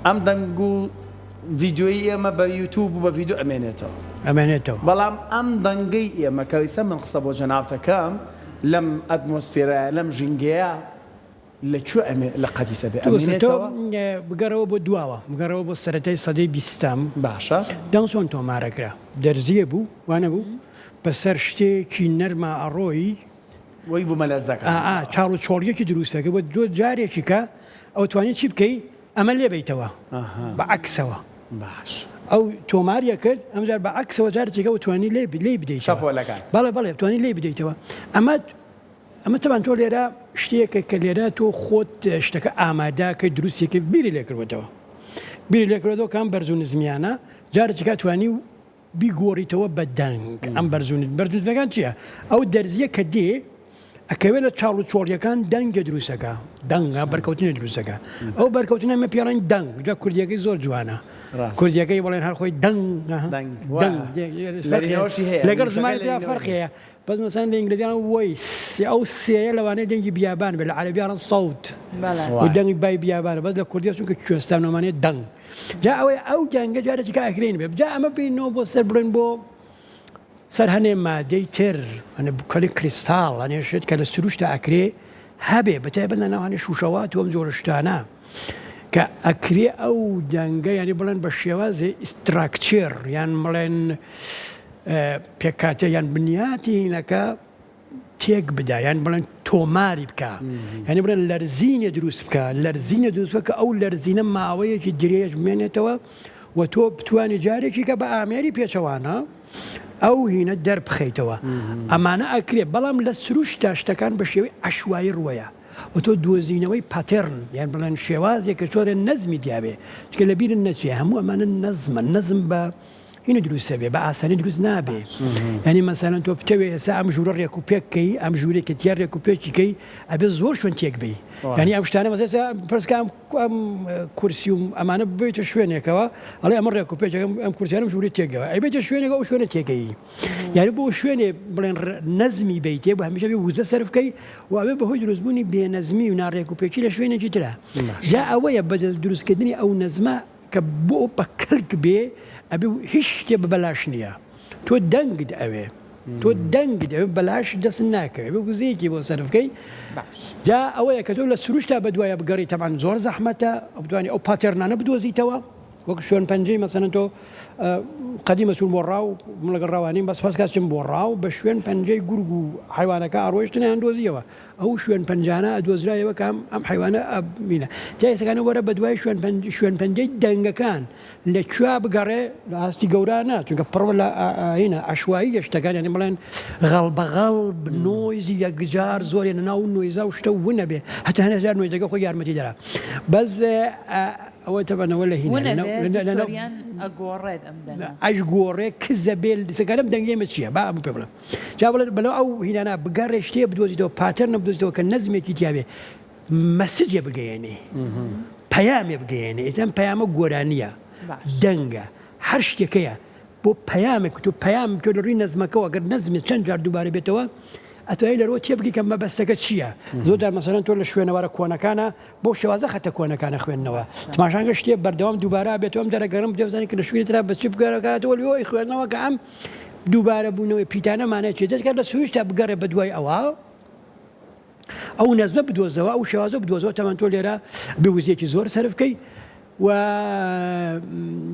ئەم دەنگ و ڤیددیۆی ئێمە بە یوتیوب و بە ڤیددیو ئەمێنێتەوە بەڵام ئەم دەنگەی ئێمە کەویسە من قسە بۆ جەنابەکەم لەم ئەتمۆسفێرە لەم ژینگەیە لەکوێ لە قەدیسە بێ ئەمێنێتەوە بگەڕەوە بۆ دواوە بگەڕەوە بۆ سەرەتای سەدەی بیستم باشە دەنگ چۆن تۆمارەکرا دەرزیە بوو وانە بوو بەسەر شتێکی نەرمە ئەڕۆی وەی بوومە لەرزەکە چاڵ و چۆڵیەکی دروستەکە بۆ دۆ جارێکی کە ئەو توانێت چی بکەی ئەمە لێ بیتەوە بە عەکسەوە باش ئەو تۆماریە کرد ئەمجار بە عەکسەوە جارێکێکە و توانی لێ بدەیتەوە بەڵێ توانی لێ بدەیتەوە ئەمە تەبان تۆ لێرە شتێکە کە لێرە تۆ خۆت شتەکە ئامادە کە دروستێکی بیری لێکردوێتەوە بیری لێکردەوە کام بەرز و نزمیانە جارێکێکا توانی و بیگۆڕیتەوە بە دەنگ ئەم بەرزونەکان چییە؟ ئەو دەرزیە کە دێ ئەکەوێت لە چاڵ و چۆڵیەکان دەنگە دروستەکە دەنگە بەرکەوتنە دروستەکە ئەو بەرکەوتنە مە پیاڵین دەنگ جا کوردیەکەی زۆر جوانە کوردیەکەی بڵێن هەر خۆی لەگەڵ زمانی فەرقەیە بەس مەسەن لە ئینگلیزیان وەیس ئەو سێیە لەوانەیە دەنگی بیابان بێت لە عەرەبییان سەوت و دەنگی بای بیابانە بەس لە کوردیە چونکە کوێستانەوەمانێت دەنگ جا ئەوەی ئەو جەنگە جارێکیکە ئەکرێن بێ جا ئەمە بینەوە بۆ سەر بڵێن بۆ سەر هەنێ مادەی تر کەلی کریستاڵ هەنێشێت کە لە سروشتە ئەکرێ هەبێ بەتایبەت لە ناوانێ شوشەوات و ئەم جۆرە شتانە کە ئەکرێ ئەو دەنگە یعنی بڵێن بە شێوازێ ئیستراکچێر یان بڵێن پێکاتە یان بنیاتی هینەکە تێک بدا یان بڵێن تۆماری بکە یعنی بڵێن لەرزینە دروست بکە لەرزینە دروست بکە کە ئەو لەرزینە ماوەیەکی درێژ بمێنێتەوە و تۆ بتوانێت جارێکی کە بە ئامێری پێچەوانە ئەو هینە دەربخەیتەوە ئەمانە ئەکرێ بەڵام لە سروشتە شتەکان بە شێوەی عەشوایی ڕوەیە و تۆ دۆزینەوەی پاتێرن یان بڵێن شێوازێک کە چۆرە نەزمی دیابێ چکە لە بیرن نەچێ هەموو ئەمانە نەزم بە هینە دروستە بێ بە ئاسانی دروست نابێ ینی مەسەلەن تۆ بتەوێ ئێستا ئەم ژوورە ڕێک و پێککەی ئەم ژوورێکە تیار ڕێک و پێکیکەی ئەبێ زۆر شوێن تێک بێ ینی ئەم شتانە مەسەسا پرسکە ئەم کورسی و ئەمانە بێتە شوێنێکەوە ئەڵێ ئەمە ڕێک و پێچەکەم ئەم کورسیانم ژووری تێکەوە ئەی بێتە شوێنێکە ئەو شوێنە تێکەی یعنی بۆ شوێنێ بڵێن نەزمی بیتێ بۆ هەمیشە بێ وزە سەرفکەی و ئەوێ بەهۆی دروستبوونی بێنەزمی و ناڕێک و پێکی لە شوێنێکی ترە جا ئەوەیە بە دروستکردنی ئەو نەزمە کە بۆ بە کەلک بێ ئەبێ هیچ شتێ بە بەلاش نییە تۆ دەنگت ئەوێ تۆ دەنگت ئەوێ بەلاش دەست ناکەوێ بە گوزەیەکی بۆ سەرفکەی جا ئەوەیە کە تۆ لە سروشتا بەدوایە بگەڕی تەمان زۆر زەحمەتە بتوانێت ئەو پاتێرنانە بدۆزیتەوە وەک شوێن پەنجەی مەسەلەن تۆ قەدیمە چوون بۆ ڕاو من لەگەڵ ڕاوانیم بەس پەسکاچم بۆ ڕاو بە شوێن پەنجەی گورگ و حیوانەکە ئاڕۆیشتنیان دۆزیەوە ئەو شوێن پەنجانە ئەدۆزرایەوە کە ئەم حیوانە ئەبینە جا ئێستاکانە وەرە بە دوای شوێن پەنجەی دەنگەکان لەکوێ بگەڕێ لە ئاستی گەورانە چونکە پڕوە لە هینە عەشوایی شتەکان یعنی بڵێن غەڵبەغەڵ نۆیزی یەکجار زۆرێ لەناو نۆیزا و شتە ون نەبێ هەتا هەنێجار نۆیزەکە خۆی یارمەتی دەرا بەس ئەوە تەبەنەوە لە هینە ئەش گۆڕێ کزە بێل دەکەم دەنگێمە چییە با ئەم پێ بڵم جا بڵێت بەلەو ئەو هینانە بگەڕێ شتێ بدۆزیتەوە پاتەرنە بدۆزیتەوە کە نەزمێکی تیاوێ مەسجێ بگەیەنێ پەیامێ بگەیەنێ ئێتەم پەیامە گۆرانیە دەنگە هەر شتێکەیە بۆ پەیامێک تۆ پەیام تۆ لە ڕووی نەزمەکەەوە گەر نەزمێت چەند جار دووبارە بێتەوە ئەتوانێت لەرەوە تێبگەی کە مەبەستەکە چییە زۆرجار مەسەلەن تۆ لە شوێنەوەرە کۆنەکانە بۆ شێوازە خەتە کۆنەکانە خوێندنەوە تماشاگە شتێ بەردەوام دووبارە بێتەوە ئەم دەرەگەڕم دەبزانانی کە لە شوێنی ترا بەچی بگەڕەکاتەوە لەوەی خوێندنەوە کە ئەم دووبارە بوونەوەی پیتانەمانە چێت دەستکات لە سویشتا بگەڕێ بە دوای ئەوە ئەو نەزمە بدۆزەوە ئەو شێوازە بدۆزەوە تەمان تۆ لێرە بوزیەکی زۆر سەرفکەی و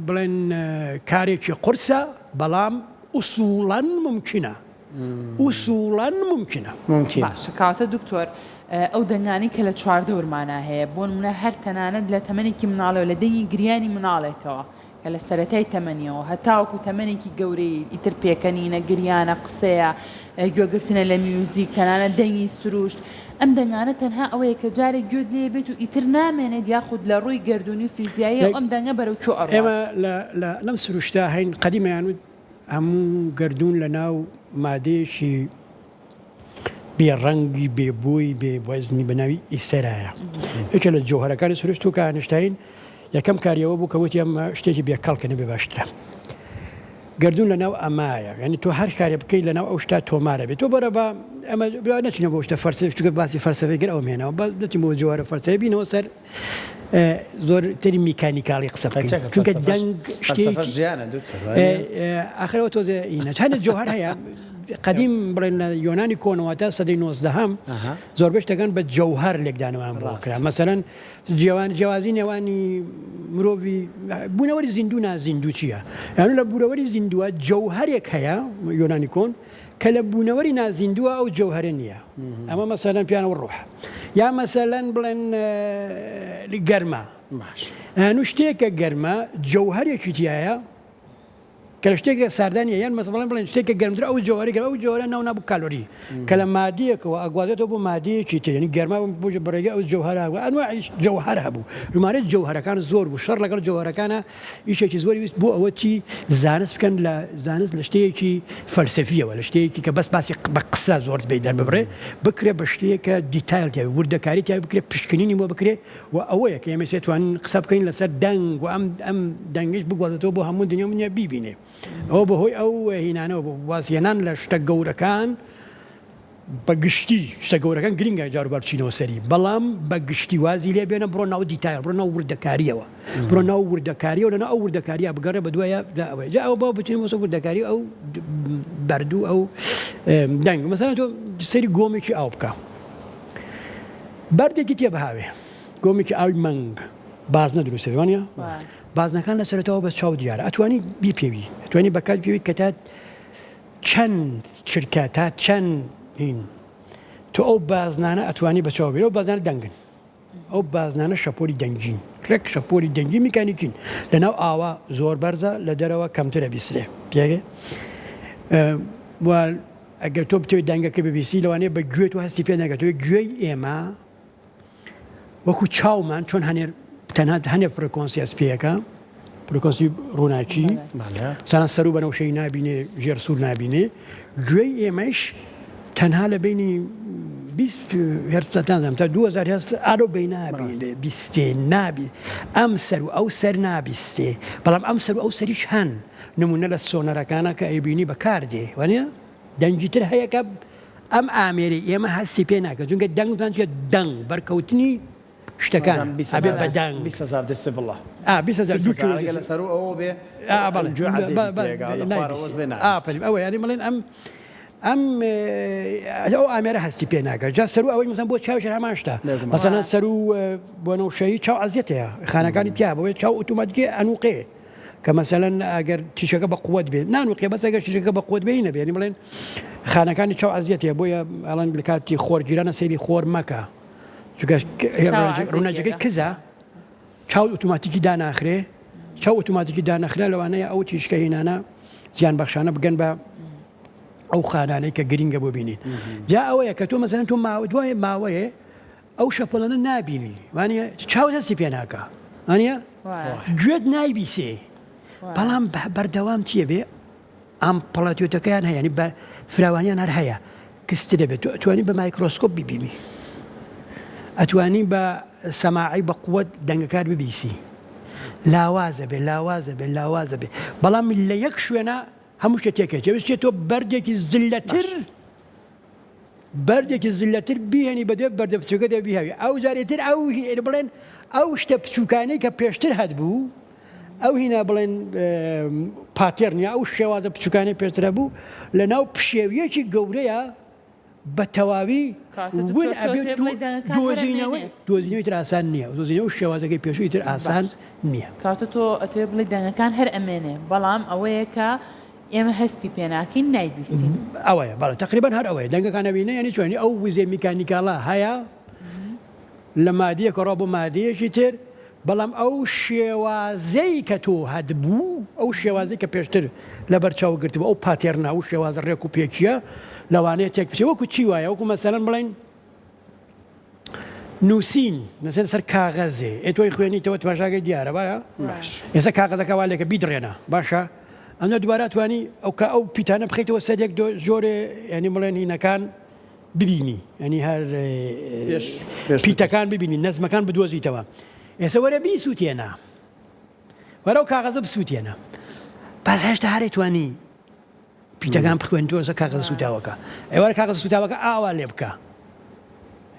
بڵێن کارێکی قورسە بەڵام ئوسوڵەن ممکنە ئوسوڵەن ممکنە کاتە دکتۆر ئەو دەنگانی کە لە چواردە ورمانە هەیە بۆ نمونە هەر تەنانەت لە تەمەنێکی مناڵەوە لە دەنگی گریانی مناڵێکەوە کە لە سەرەتای تەمەنیەوە هەتاوەکو تەمەنێکی گەورەی ئیتر پێکەنینە گریانە قسەیە گوێگرتنە لە میوزیک تەنانەت دەنگی سروشت ئەم دەنگانە تەنها ئەوەیە کە جارێک گوێت لێ بێت و ئیتر نامێنێت یاخود لە ڕووی گردردونی و فیزیایی ئەم دەنگە بەرەو چۆ ئەڕۆ ئێمە لەم سروشتا هەین قەدیمەیان هەموو گردردون لە ناو مادەیەکی بێڕەنگی بێبووی بێوەزنی بەناوی ئیسەرایە یەکێ لە جۆهەرەکانی سروشت و کە ئاینشتاین یەکەم کاریەوە بوو کەوتی ئەم شتێکی بێکەڵکە نەبێ باشترە گردردون لە ناو ئەمایە ینی تۆ هەر کارێ بکەیت لە ناو ئەو شتا تۆمارە بێت تۆ بەرە بە ئەمە نەچینە بۆ شتە فەرسەی چونکە باسی فەرسەفەی گەر ئەو مێنەوە دەچین بۆ جۆوارە فەرسەی بینەوە سەر زۆر تری میکانیکاڵی قسە بکەین چونکە دەنگ شتێکی ژیانە ئاخرەوە تۆزە هەنە جەوهەر هەیە قدیم بڵێن لە یۆنانی کۆنەوەتە سەدەی 19 زۆربەی شتەکان بە جەوهەر لێکدانەوەیان بڕاکرا مەسەرەن جیاوازی نێوانی مرۆڤی بوونەوەری زیندوو نازیندوو چییە؟ یانو لە بوونەوەری زیندووە جەوهەرێک هەیە یۆنانی کۆن کە لە بوونەوەری نازیندووە ئەو جەوهەرە نییە ئەمە مەسەلەن پیانەوە ڕوح یا مەسەلەن بڵێن گەرمە هەنوو شتێکە گەرمە جەوهەرێکی تایە کە لە شتێکە ساردانیە یان مەسەڵەن بڵێن شتێکە گەرمتر ئەو جۆوەری ئەو جۆرە ناو نابوو کالۆری کە لە مادیەکەوە ئەگوازێتەوە بۆ مادیەکی تر یعنی گەرما بۆ بڕێگە ئەو جەوهەرە ئەنواعی جەوهەر هەبوو ژمارە جەوهەرەکان زۆر بوو شەڕ لەگەڵ جەوهەرەکانە ئیشێکی زۆری ویست بۆ ئەوە چی زانست بکەن لە زانست لە شتەیەکی فەلسەفیەوە لە شتەیەکی کە بەس باسی بە قسە زۆر بێدان ببڕێ بکرێ بە شتەیەکە دیتایل تیا وردەکاری تیا بکرێ پشکنینی بۆ بکرێ و ئەوەیە کە ئێمە توانین قسە بکەین لەسەر دەنگ و ئەم دەنگش بگوازێتەوە بۆ هەموو دنیا منە بیبینێ ئەوە بەهۆی ئەو هینانەوە وازیێنان لە شتە گەورەکان بەگشتی شتە گەورەکان گرنگە جاروبار بچینەوە سەری بەڵام بەگشتی وازی لێ بێنە بڕۆ ناو دیتایل بڕۆ ناو وردەکاریەوە بڕۆ ناو وردەکاریەوە لەناو ئەو وردەکاریە بگەڕێ بە دوایە ئەوەی جا ئەو بۆ بچینەوە سەر وردەکاری ئەو بەردوو ئەو دەنگ مەسەڵەن تۆ سەری گۆمێکی ئاو بکە بەردێکی تێ بەهاوێ گۆمێکی ئاوی مەنگ باز نەدروستە وانە بازنەکان لە سەرەتەوە بە چاو دیارە ئەتوانی بیپێوی ئەتوانی بەکات پێوی کە تا چەند چرکە تا چەند هین تۆ ئەو بازنانە ئەتوانی بە چاو بێت ئەو بازانە دەنگن ئەو بازنانە شەپۆری دەنگین ڕێک شەپۆری دەنگی میکانیکین لەناو ئاوا زۆر بەرزە لە دەرەوە کەمترە بیسرێ پێگە ئەگەر تۆ بتەوێت دەنگەکە ببیسی لەوانەیە بە گوێت و هەستی پێ نەگەێت گوێی ئێمە وەکو چاومان چۆن هەنێر تەنها هەنێ فرکۆنسی ئەسپەکە فرکۆنسی ڕووناکی چەند سەر و بەنەوشەی نابینێ ژێر سوور نابینێ گوێی ئێمەش تەنها لە بینی 20 هەرتان تا 2000 هەست ئارۆ بەی نابینێ بیستێ نابی ئەم سەر و ئەو سەر نابیستێ بەڵام ئەم سەر و ئەو سەریش هەن نمونە لە سۆنەرەکانە کە ئەیبینی بەکاردێ وانە دەنگیتر هەیە کە ئەم ئامێری ئێمە هەستی پێ ناکە چونکە دەنگتان چێت دەنگ بەرکەوتنی شتەکان ئەبێ بەدەنگ 20,000 دەست بڵە 20,000 لەسەر ئەوە بێ ئەوە ینی بڵێن ئەم ئەو ئامێرە هەستی پێ ناکە جا سەر ئەوەی مەسەن بۆ چاوش هەماشتا مەسەڵەن سەر و بۆ نەوشەیی چاو عەزیەتەیە خانەکانی تیا بۆیە چاو ئۆتۆماتیکێ ئەنووقێ کە مەسەلەن ئەگەر تیشەکە بە قووەت بێت نانوقێ بەس ئەگەر تیشەکە بە قووەت بێ نەبێ ینی بڵێن خانەکانی چاو عەزیەتەیە بۆیە ئەڵەن کاتی خۆرگیرانە سەیری خۆر مەکە ڕووناکەی کزە چاو ئۆتۆماتیکی داناخرێ چاو ئۆتۆماتیکی دانەخرا لەوانەیە ئەو تیشکە هینانە زیان بەخشانە بگەن بە ئەو خانانەی کە گرینگە بۆ بینیت جا ئەوەیە کە تۆ مەسەلەن تۆ دوای ماوەیە ئەو شەپۆلانە نابینی وانە چاو هەستی پێ ناکە وانە گوێت نایبیسێ بەڵام بەردەوام چیە بێ ئەم پڵەتیۆتەکەیان هەیە ینی بە فراوانیان هەر هەیە کەستە دەبێت ئەتوانی بە مایکرۆسکۆپ ببینی ئەتوانی بە سەماعی بە قووەت دەنگەکار ببیسی لاوازە بێ لاوازە بێ لاوازە بێ بەڵام لە یەک شوێنە هەموو شتێ تێکێت جێوێت تۆ بەردێکی زلەتر بیهێنی بەدێ بەردە بچووکە دە بیهاوی ئەو جارێتر ئەو بڵێن ئەو شتە بچووکانەی کە پێشتر هەبوو ئەو هینە بڵێن پاتێرنی ئەو شێوازە بچووکانی پێشترە بوو لە ناو پشێویەکی گەورەیە بە تەواوی دۆزینەوەی تر ئاسان نییە دۆزینەوە شێوازەکەی پێشووی تر ئاسان نییە کاتە تۆ ئەتوێ بڵێ دەنگەکان هەر ئەمێنێ بەڵام ئەوەیە کە ئێمە هەستی پێناکەین نایبیستین ئەوەیە بەڵێ تقریبان هەر ئەوەیە دەنگەکانە بینە ینی چۆنی ئەو وزێ میکانیکاڵە هەیە لە مادیەکە ڕۆ بۆ مادیەکی تر بەڵام ئەو شێوازەی کە تۆ هەدبوو ئەو شێوازەی کە پێشتر لە بەرچاو گرتبوو ئەو پاتێرنا ئەو شێوازە ڕێک و پێکیە لەوانەیە تێک بچێ وەکو چی وایە وەکو مەسەلەن بڵێن نووسین نەسەر سەر کاغەزێ ئێتۆی خوێنیتەوە تماشاگەی دیارە وایە ئێستا کاغەزەکە والێکە بیدڕێنە باشە ئەمە دووبارە توانی ئەو پیتانە بخەیتەوە سەرێک زۆرێ ینی بڵێن هینەکان ببینی ینی هەر پیتەکان ببینی نەزمەکان بدۆزیتەوە ئێستا وەرە بیسووتێنە وەرە و کاغەزە بسووتێنە باز هێشتا هەرێتوانی پیتەکان بخوێن تۆزە کاغەزە سوتاوەکە ئێوە کاغەزە سوتاوەکە ئاوا لێ بکە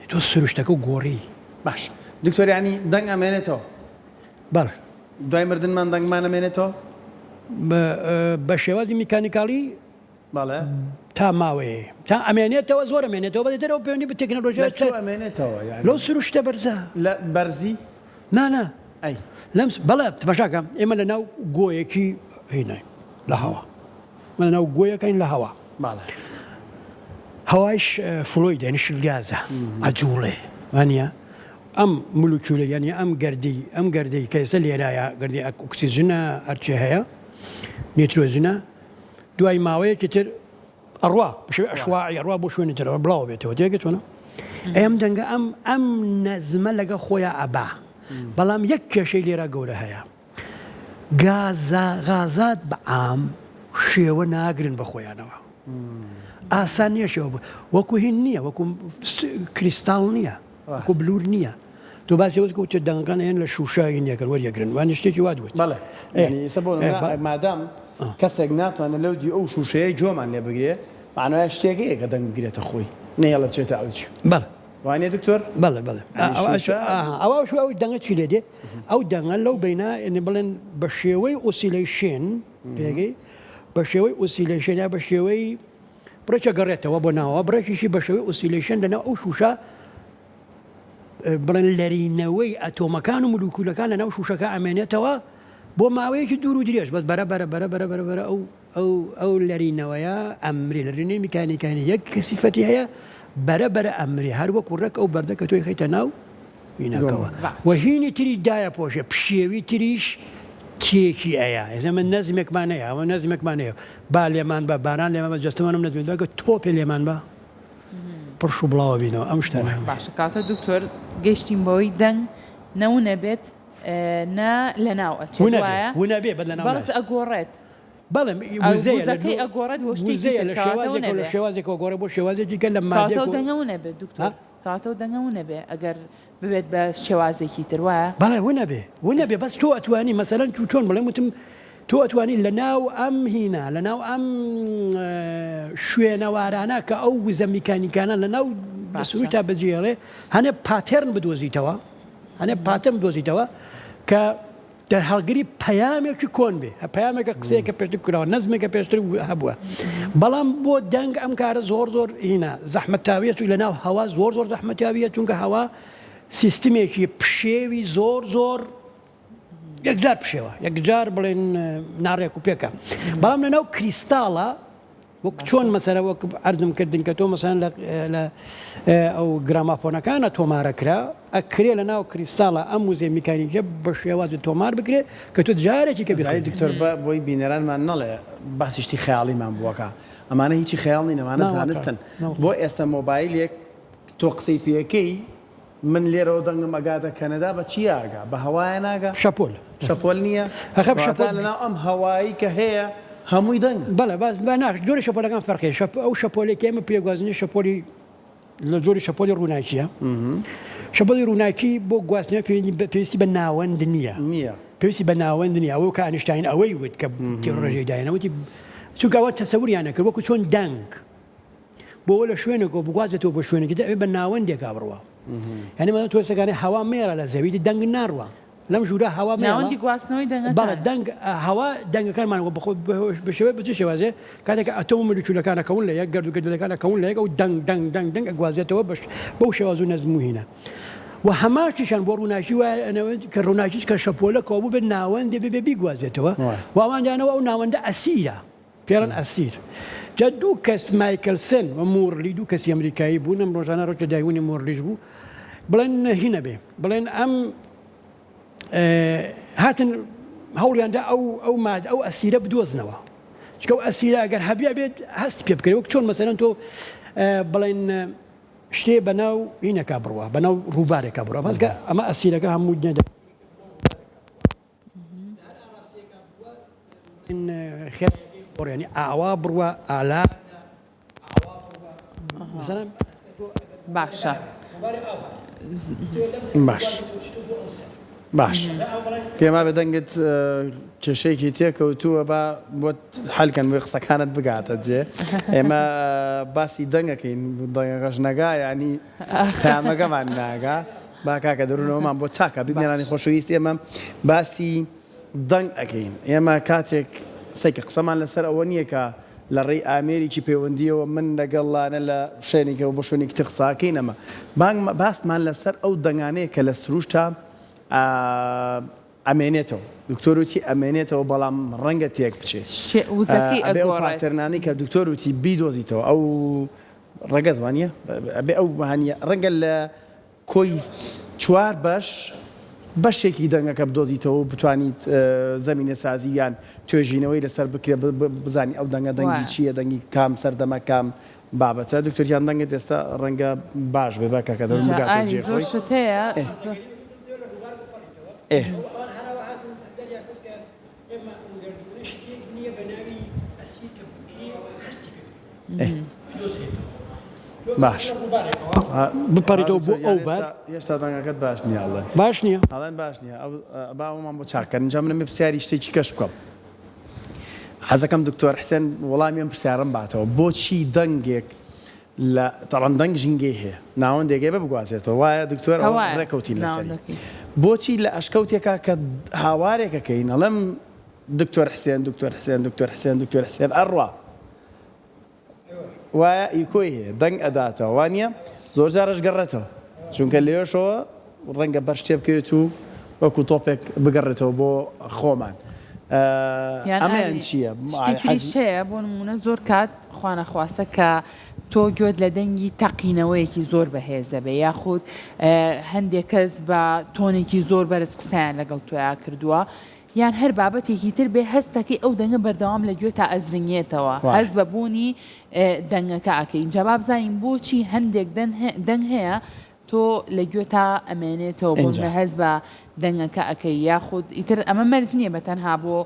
تۆ سروشتەکە و گۆڕی باش دكتور يعني دنگ أمانته بله دوای مردنمان دەنگمانەمێنێتەوە بە شێوازی میکانیکاڵی بەڵێ تا ماوەیە تا ئەمێنێتەوە زۆر ئەمێنێتەوە بە دەرەوە پەیوەندی بە تەکنۆلۆژیا ئەمێنێتەوە لەو سروشتە بەرزە لە بەرزی نانە ئەی لەم بەڵێ بەشاکە ئێمە لە ناو گۆیەکی هینای لە هەوا لە ناو گۆیەکەین لە هەوا باڵێ هەوایش فلۆی دێنی شلگازە ئەجوڵێ وانە ئەم مولوکیولە یعنی ئەم گەردەی کە ئێستا لێرایە گەردی ئۆکسیژنە هەرچی هەیە نیترۆژنە دوای ماوەیەکی تر ئەڕوا بەشێوەی ئەشواعی ئەڕوا بۆ شوێنی ترەوە بڵاو بێتەوە تێگەچۆنە ئەم دەنگە ئەم نەزمە لەگە خۆیان ئەبا بەڵام یەک کێشەی لێرە گەورە هەیە غازات بە عام شێوە ناگرن بە خۆیانەوە ئاسان نییە شێوە وەکو هین نییە وەکو کریستاڵ نییە وەکو بلور نییە تۆ باسی وەزکە وتە دەنگەکان هێن لە شوشایی نیەکەن وەریەگرن وانی شتێکی وا دوێت بەڵێ ئێستا بۆ مادام کەسێک ناتوانێت لەو دی ئەو شوشەیە جۆمان لێ بگرێ معنای شتێکی کە دەنگ بگرێتە خۆی نێڵە بچێتە ئەوچی بەڵێ وانێ دکتۆر بەڵێ بەڵێ ئەوە شو ئەوی دەنگە چی لێ دێ ئەو دەنگە لەو بینە ئێنێ بڵێن بە شێوەی ئۆسیلەیشن پێگەی بە شێوەی ئۆسیلەیشن یا بە شێوەی بڕێکە گەڕێتەوە بۆ ناوە بڕێکیشی بە شێوەی ئۆسیلەیشن لەناو ئەو شوشە بڵێن لەرینەوەی ئەتۆمەکان و مولوکولەکان لەناو شوشەکە ئەمێنێتەوە بۆ ماوەیەکی دوور و درێژ بەس بەرە ئەو لەرینەوەیە ئەمری لەرینەی میکانیکانی یەک کەسیفەتی هەیە بەرە ئەمری هەر وەکو ڕێک ئەو بەردەکە تۆی خەیتە ناو هینەکەوە وهینی تری دایە پۆشە پشێوی تریش کێکی ئەیە ئێمە نەزمێکمانەیە ئەوە نەزمێکمانەیە با لێمان بە باران لێمە بە جەستەمانم نەزمێتەوە تۆپێ لێمان بە پڕش و بڵاوە بینەوە ئەم شتە باشە کاتە دکتۆر گەشتین بەوەی دەنگ نەونە بێت لە ناو ئەچێت بێ بەڵس ئەگۆڕێت بەڵێ وزەکەی ئەگۆڕێت وە شتێکی لە شێوازێکەوە گۆڕێ بۆ شێوازێکی کە لە مادە دەنگەونە بێت دکتۆر کاتەوە دەنگەونە بێ ئەگەر ببێت بە شێوازێکی تر وایە بەڵێ ونە بێ بەس تۆ ئەتوانی مەسەرەن چۆن بڵێ وتم تۆ ئەتوانی لە ناو ئەم هینە لە ناو ئەم شوێنەوارانە کە ئەو وزە میکانیکانە لە ناو سروشتا بەجێڵێ هەنێ پاتێرن بدۆزیتەوە هەنێ پاتەم بدۆزیتەوە کە دەرهەڵگری پەیامێکی کۆن بێ پەیامێکە قسەیەکە پێشتر کراوە نەزمێکە پێشتر هەبووە بەڵام بۆ دەنگ ئەم کارە زۆر هینە زەحمەتاویە چوی لە ناو هەوا زۆر زەحمەتاویە چونکە هەوا سیستمێکی پشێوی زۆر یەکجار پشێوە یەکجار بڵێن ناڕێک و پێکە بەڵام لە ناو کریستاڵە وەک چۆن مەسەرە وەک عەرزم کردن کە تۆ مەسەن لە ئەو گرامافۆنەکانە تۆمارەکرا ئەکرێ لە ناو کریستاڵە ئەم وزێ میکانیکە بە شێوازی تۆمار بکرێ کە تۆ جارێکی کە بێت دکتۆر بۆی بینەرانمان نەڵێ باسیشتی خەیاڵیمان بووەکە ئەمانە هیچی خەیاڵ نین ئەمانە زانستن بۆ ئێستا مۆبایلێک تۆ قسەی پێەکەی من لێرەوە دەنگم ئەگاتە کەنەدا بە چی ئاگا بە هەوایە ناگا شەپۆل نییە لەناو ئەم هەوایی کە هەیە هەمووی دەنگ بەڵێ باش جۆری شەپۆلەکان فەرقی ئەو شەپۆلێکی ئێمە پێگوازنی شەپۆلی لە جۆری شەپۆلی ڕووناکیە شەپۆلی ڕووناکی بۆ گواستنەوە پێویستی بە ناوەند نییە پێویستی بە ناوەند نییە ئەوە کە ئەنیشتاین ئەوەی وت کە ڕێژەی داێنەوەتی چونکە ئەوە تەسەوریانە کرد وەکو چۆن دەنگ بۆ لە شوێنێکەوە بگوازێتەوە بە شوێنێکی ئەوێ بە ناوەندێکا بڕوە یعنی مە تۆ سەکانەی هەوا مێرە لە زەویی دەنگ ناڕوە لەم ژوورە هەوا ناوەندی گواستنەوەی بەڵێ دەنگ هەوا دەنگەکانمانەوە بە شێوەیە بچ شێوازێ کاتێک ئەتۆم مولکیولەکانەکەون لە یەک گەرد و گەردەکانەکەون لە یەک ئەو دەنگ ئەگوازێتەوە بەو شێواز و نەزموهینە و هەماشیشان بۆ ڕووناکی وایە کە ڕووناکیش کە شەپۆلەکەوە بوو بێ ناوەندێ بێ بیگوازێتەوە واوانجانەوە ئەو ناوەندە ئەسیرە پێڵەن ئەسیر جا دوو کەس مایکلسن و مۆرلی دوو کەسی ئەمریکایی بوون ئەم ڕۆژانە ڕۆژە دایوونی مۆرلیش بوو بڵێن هینە بێ بڵێن ئەم هاتن هەوڵیاندا ئەو مادە ئەو ئەسیرە بدۆزنەوە چکە ئەو ئەسیرە ئەگەر هەبیا بێت هەست پێ بکرێت وەک چۆن مەسەرەن تۆ بڵێن شتێ بەناو هینەکە بڕوە بەناو ڕووبارێکە بڕوە بەسکە ئەمە ئەسیرەکە هەموو نێدا ینی ئاوا بڕوە ئالا باشە باش پێما بەدەنگت کێشەیەکی تێکەوتووە بۆ حەلکەن بۆی قسەکانت بگاتە جێ ئێمە باسی دەنگەکەین دەنگەکەش نەگا ینی تامەکەمان ناگا با کاکە دەروونەوەمان بۆ چاکە ببینێرانی خۆشەویست ئێمە باسی دەنگ ئەەکەین ئێمە کاتێک سەیکە قسەمان لەسەر ئەوە نییە کە لە ڕێی ئامێریکی پەیوەندیەوە من لەگەڵانە لە شوێنێکەوە بۆ شوێنێکی تر قساکەین ئەمە باسمان لەسەر ئەو دەنگانەیە کە لە سروشتا ئەمێنێتەوە دکتۆر وتی ئەمێنێتەوە بەڵام ڕەنگە تێک بچێت ئەبێ ئەو پاتەرنانەی کە دکتۆر وتی بیدۆزیتەوە ئەو ڕەگە زمانیە ئەبێ ئەو بەهانیە ڕەنگە لە کۆی 4 بەشێکی دەنگەکە بدۆزیتەوە و بتوانیت زەمینە سازی یان توێژینەوەی لەسەر بکرێت بزانی ئەو دەنگە دەنگی چییە دەنگی کام سەردەمە کام بابەتە دکتۆریان دەنگت ئێستا ڕەنگە باش بێ باکەکە دەرم بگاتە جێخۆی باش بپەڕیتەوە بۆ ئەو بار هێشتا دەنگەکەت باش نییە ئەڵێن باش نییە ئەڵێن باش نییە باوەمان بۆ چاکەن اینجا منە پرسیاری شتێکی کەش بکەم حەزەکەم دکتۆر حسێن وەڵامیان پرسیارم باتەوە بۆچی دەنگێک لە تاڵان دەنگ ژینگەی هەیە ناوەندێکی بە بگوازێتەوە وایە دکتۆر ڕێکەوتی لەسەری بۆچی لە ئەشکەوتێکا کە هاوارێکەکەین ئەڵێم دکتۆر حسێن ئەڕوا وایە ئیکۆی هەیە دەنگ ئەداتەوە وانە زۆر جارش گەڕێتەوە چونکە لێشەوە ڕەنگە بەر شتێ بکەوێت و وەکو تۆپێک بگەڕێتەوە بۆ خۆمان ئەمەیان چییە؟ هەیە بۆ نمونە زۆر کات خوانەخواستە کە تۆ گوێت لە دەنگی تەقینەوەیەکی زۆر بەهێزە بێ یاخود هەندێک کەس بە تۆنێکی زۆر بەرز قسەیان لەگەڵ تۆیان کردووە یان هەر بابەتێکی تر بێ هەستەکەی ئەو دەنگە بەردەوام لە گوێ تا ئەزرنگێتەوە هەز بە بوونی دەنگەکە ئەکەین جەباب زانین بۆچی هەندێک دەنگ هەیە تۆ لە گوێ تا ئەمێنێتەوە بۆ هەز بە دەنگەکە ئەەکەی یاخود ئیتر ئەمە مەرج نییە بە تەنها بۆ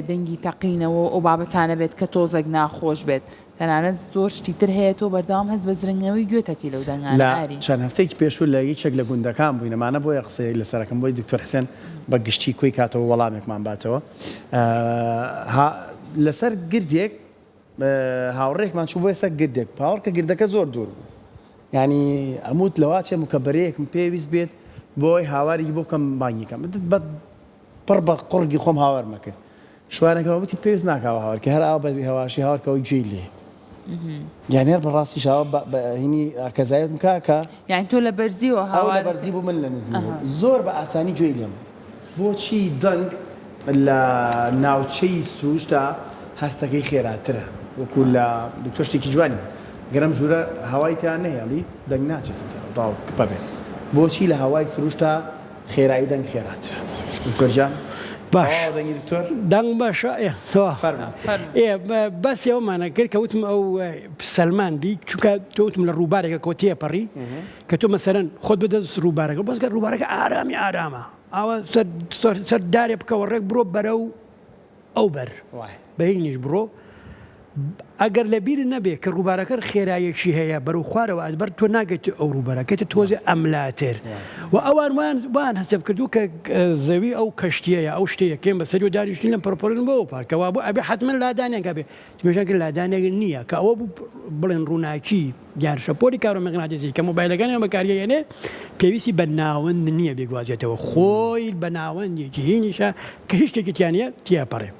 دەنگی تەقینەوە ئەو بابەتانە بێت کە تۆزێک ناخۆش بێت تەنانەت زۆر شتی تر هەیە تۆ بەردەوام هەست بە زرنگەوەی گوێتەکەی لەو دەنگاناری چەند هەفتەیەکی پێشوو لە یەکێک لە گوندەکان بووینەمانە بۆیە قسەیەک لەسەرەکەم بۆی دکتۆر حسێن بە گشتی کۆی کاتەوە وەڵامێکمان باتەوە لەسەر گردێک هاوڕێکمان چوو بۆ ئێستا گردێک پاوەڕ کە گردەکە زۆر دوور بوو ینی ئەموت لەواچێ مکەبەرەیەکم پێویست بێت بۆی هاواری بۆ بکەم بانگیەکەم بە پڕ بە قوڕگی خۆم هاوار مەکرد شوانەکەەوە وتی پێویست ناکاوە هاوار کە هەر ئاو بە هەواشی هاوارکەوەی گوێی لێ یان هەر بەڕاستی شاوە هینی کەزایەتم کاکە یان تۆ لە بەرزیەوە هاوار لە بەرزی بوو من لە نزمی زۆر بە ئاسانی گوێی لێم بۆچی دەنگ لە ناوچەی سروشتا هەستەکەی خێراترە وەکو لە دکتۆر شتێکی جوانی گەرم ژوورە هەوای تیان نەهێڵی دەنگ ناچێتەوە تاو بەبێت بۆچی لە هەوای سروشتا خێرایی دەنگ خێراترە دکتۆرجان باش دەنگ باشە بەس ئەومانە کرد کە وتم ئەو سەلماندی چونکە تۆوتم لە ڕووبارێکە کۆتیە پەڕی کە تۆ مەسەرەن خۆت بدەست ڕووبارەکە بەسکە ڕووبارەکە ئارامە ئەوە سەر دارێ بکەوە ڕێک بڕۆ بەرە و ئەو بەر بە هیچ بڕۆ ئەگەر لە بیر نەبێ کە ڕووبارەکە خێرایەکی هەیە بەرەو خوارەوە ئەزبەر تۆ ناگەیت ئەو ڕووبارەکەتە تۆزێ ئەملاتر و ئەوان وان هەستێ کردو کە زەوی ئەو کەشتیەیە ئەو شتەیەکەم بەسەری و داریشتین لەم پڕپڕن بۆ پارکەوە بۆ ئەبێ حتمما لادانێکە بێ تمێژەکە لادانێک نییە کە ئەوە بڵێن ڕووناکی گیانشەپۆری کارۆمەغناطیسی کە مۆبایلەکانیان بەکارهێنێ پێویستی بە ناوەند نییە بێگوازێتەوە خۆی بە ناوەندێکی هینیشە کە هیچ شتێکی تیانە تیاپەڕێ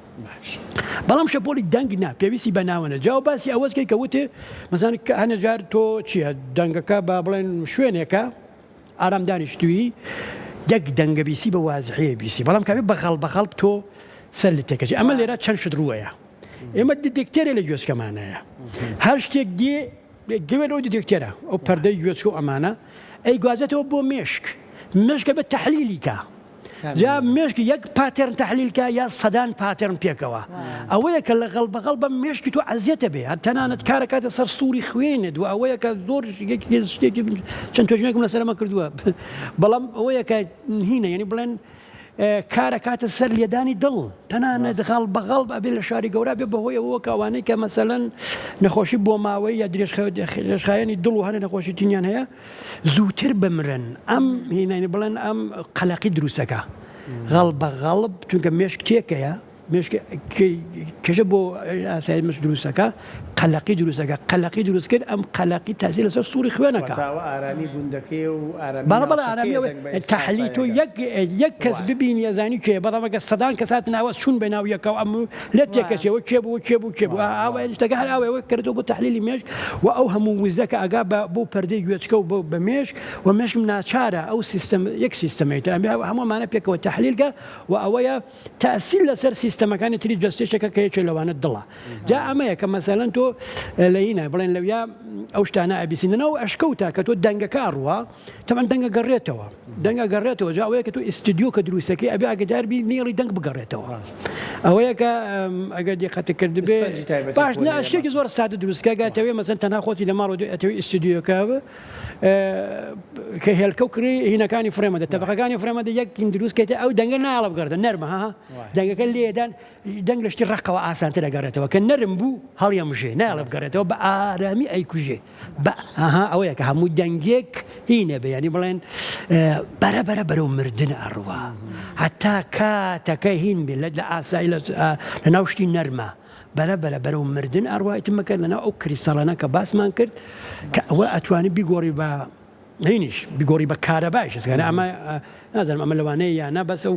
بەڵام شەپۆلی دەنگ نا پێویستی بە ناوەنە جاو باسی ئەوەسکەی کە وتێ مەزان هەنە جار تۆ چییە دەنگەکە با بڵێن شوێنێکە ئارامدانیشتووی یەک دەنگە بیسی بە وازحەیە بیسی بەڵام کابێ بەخەڵ تۆ سەر لە تێکەچی ئەمە لێرە چەند شت ڕووەیە ئێمە دیکتێرە لە گوێچکەمانەیە هەر شتێک گوێنەوە دیکتێرە ئەو پەردەی گوێچکە و ئەمانە ئەی گوازێتەوە بۆ مێشکە بە تەحلیلیکە جا مێشکی یەک پاتێرن تەحلیلکە یا سەدان پاتێرن پێکەوە ئەوەیە کە لە غەڵبەغەڵ بە مێشکی تۆ عەزیەتە بێ تەنانەت کارەکاتە سەر سووری خوێنێت و ئەوەیە کە زۆر شتێکی چەند تۆژمێکم لەسەرمە کردووە بەڵام ئەوەیە کە هینە یعنی بڵێن کارە کاتە سەر لێدانی دڵ تەنانەت غەڵبەغەڵ ئەبێ لە شاری گەورە بێ بەهۆی ئەوە کەوانەی کە مەسەلەن نەخۆشی بۆ ماوەی یا درێژخایەنی دڵ و هەنە نەخۆشی تینیان هەیە زووتر بمرن ئەم هینانی بڵێن ئەم قەلەقی دروستەکە غەڵبەغەڵب چونکە مێشک تێکەیە کێشە بۆ ئاسایی مەش دروستەکە قەلەقی دروست کرد ئەم قەلەقی تاثیر لەسەر سووری خوێنەکە ئارامی گوندەکەی و بەڵێ ئارامی تەحلیل تۆ یەک کەس ببینی ئەزانی کێ بەڵامەکە سەدان کەسات ناوە چوون بە ناو یەکەوە ئەم لێت تێکەچەوە کێبوو ئاوە شتەکە هەر ئاوەوە کردو بۆ تەحلیلی مێژ و ئەو هەموو وزەکە ئەگا بۆ پەردەی گوێچکە و بە مێژ و مێشم ناچارە ئەو سیستەم یەک سیستەمێتە هەموومانە پێکەوە تەحلیلکە و ئەوەیە تەسیل لەسەر سیستەمەکانی تری جەستێشەکە کە یەکێ لەوانە دڵە جا ئەمەیە کە مەسەلەن تۆ لەینە بڵێن لەویا ئەو شتانە ئەبیسینەوە ئەشکەوتە کە تۆ دەنگەکە ڕوە تەمان دەنگە گەڕێتەوە جا ئەوەیە کە تۆ ئیستودیۆ کە دروستەکەی ئەبێ ئاگداربی نێڵی دەنگ بگەڕێتەوە ئەوەیە کە ئەگەر دیقەتە کرد بێ باش ناشتێکی زۆر سادە دروستکە گاتەوێ مەسەن تەنها خۆتی لە ماڵەوە ئەتەوەی ئیستودیۆکە کە هێلکە و کڕی هینەکانی فرێمەدە تەبقەکانی فرێمەدە یەکین دروستکەیتە ئەو دەنگە ناڵە بگەڕێتە نەرمە دەنگەکە لێدان دەنگ لە شتی ڕقەوە ئاسانتر دەگەڕێتەوە کە نەرم بوو هەڵیەمژێ ناڵە بگەڕێتەوە بە ئارامی ئەیکوژێ ئەوەیە کە هەموو دەنگێک هینە بێ ینی بڵێن بەرەبەرە بەرەو مردن ئەڕوە هەتا کاتەکە هین بێ لە ئاسایی لە ناوشتی نەرمە بەرەبەرە بەرەو مردن ئەڕوایەتمەکە لەناو ئەو کریستەڵانە کە باسمان کرد کە ئەوە ئەتوانی بیگۆڕی بە هینیش بیگۆڕی بە کارەبایش ئەمە نازانم ئەمە لەوانەیە یانە بەس ئەو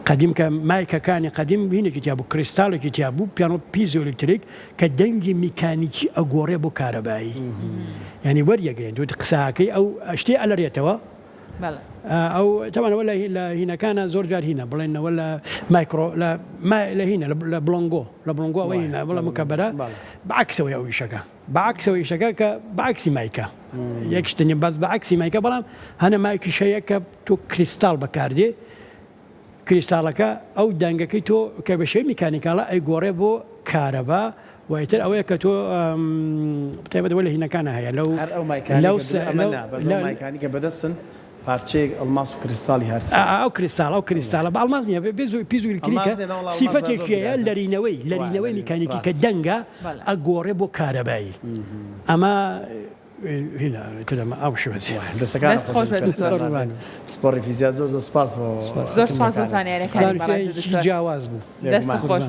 قەدیم کە مایکەکانی قەدیم هینێکی تیا بوو کریستاڵێکی تیا بوو پیانۆ پیزۆلکتریک کە دەنگی میکانیکی ئەگۆڕێ بۆ کارەبایی ینی وەریەگەین دوت قساکەی ئەو شتێ ئەلەرێتەوە ئەو تەوانەوە لە هینەکانە زۆر جار هینە بڵێنەوە لە مایکرۆ لە هینە لە بڵۆنگۆ ئەوە هینە بڵە مکەبەرە بەعکسەوەی ئەو ئیشەکە بەعکسەوەی ئیشەکە کە بەعکسی مایکە یەک شتنی بەس بەعکسی مایکە بەڵام هەنە مایکی شەیە کە تۆ کریستاڵ بەکاردێ کریستاڵەکە ئەو دەنگەکەی تۆ کە بە شێوەی میکانیکاڵە ئەیگۆڕێ بۆ کارەبا وایتر ئەوەیە کە تۆ تایبەتەوە لە هینەکانە هەیە لەو مایکانی کە بەدەستن پارچەیەک ئەڵماس و کریستاڵی هەرچ ئەو کریستاڵە بە ئەڵماز نییە پیزویلکریکە سیفەتێکیەیە لەرینەوەی میکانیکی کە دەنگە ئەگۆڕێ بۆ کارەبایی ئەمە ئەو دەستەکان سپۆڕی فیزیا زۆر سپاس بۆ زۆر سپاس بۆ زانیاریەکانی جیاواز بوو دەست خۆش